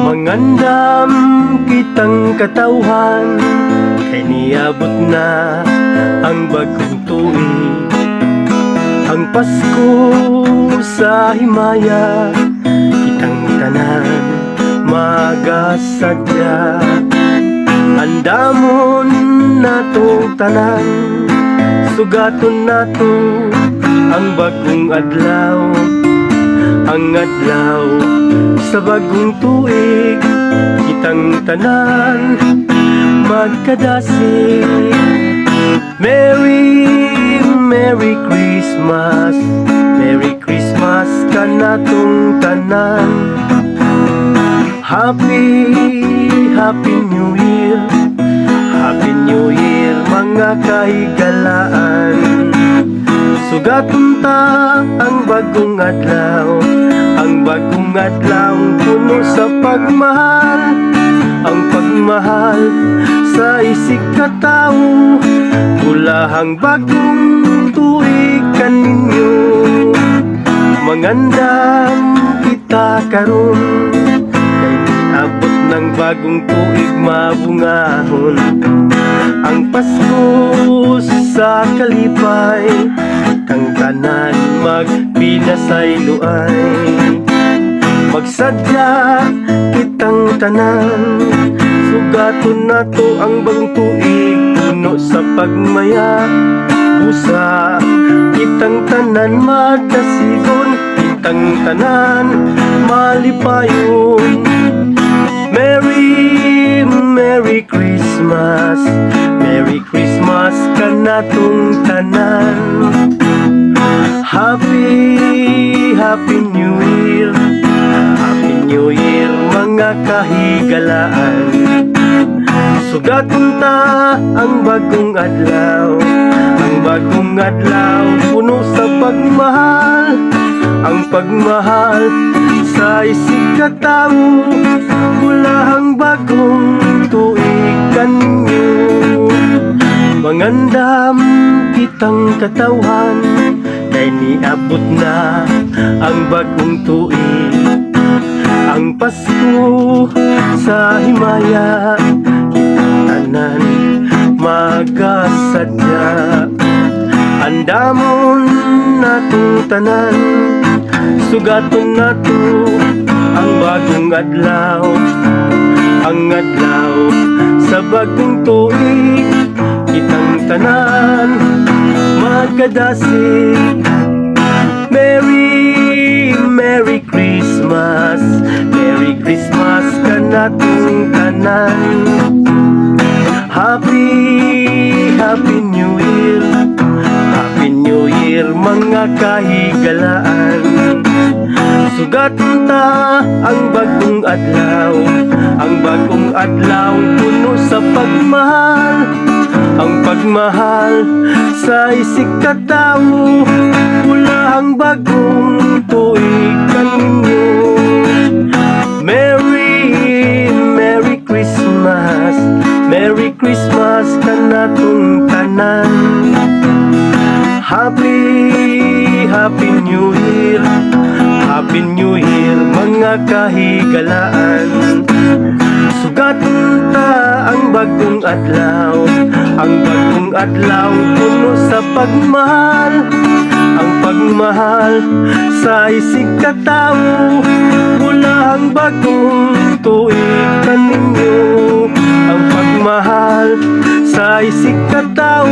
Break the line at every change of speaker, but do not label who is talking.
Mangandam kitang katawhan, kay niabot na ang bagong tuig. Ang Pasko sa himaya, kitang tanan magasadya. Andamon natong tanan, sugaton nato ang bagong adlaw. Ang adlaw sa bagong tuig, kitang tanan magkadasig. Merry Christmas, Merry Christmas ka natong tanan. Happy New Year, Happy New Year mga kahigalaan. Sugaton ta ang bagong adlaw, ang bagong adlaw puno sa pagmahal. Ang pagmahal sa isig katao, ulahang bagong tuig kaninyo. Mangandam kita karon, kay niabot ng bagong tuig mabungahon. Ang Pasko sa kalipay, kang tanan magpinasayloay. Magsadya kitang tanan, sugaton nato ang bagong tuig puno sa pagmaya. Busa kitang tanan magkasigon, kitang tanan malipayon. Merry Christmas, Merry Christmas ka natong tanan. Happy New Year, Happy New Year mga kahigalaan. Sugaton ta ang bagong adlaw, ang bagong adlaw puno sa pagmahal. Ang pagmahal sa isig katao, ulahang bagong tuig kaninyo. Mangandam kitang katawhan, kay niabot na ang bagong tuig. Ang Pasko sa himaya, kitang tanan magasadya. Andamon natong tanan, sugaton nato ang bagong adlaw. Ang adlaw sa bagong tuig, kitang tanan magkadasig. Merry Christmas, Merry Christmas ka natong tanan. Happy New Year, Happy New Year mga kahigalaan. Sugaton ta ang bagong adlaw, ang bagong adlaw puno sa pagmahal. Ang pagmahal sa isig katao, ulahang bagong tuig kaninyo. Merry Christmas, Merry Christmas ka natong tanan. Happy New Year, Happy New Year mga kahigalaan. Sugaton ta ang bagong adlaw, ang bagong adlaw puno sa pagmahal. Ang pagmahal sa isig katao, ulahang bagong tuig kaninyo. Ang pagmahal sa isig katao,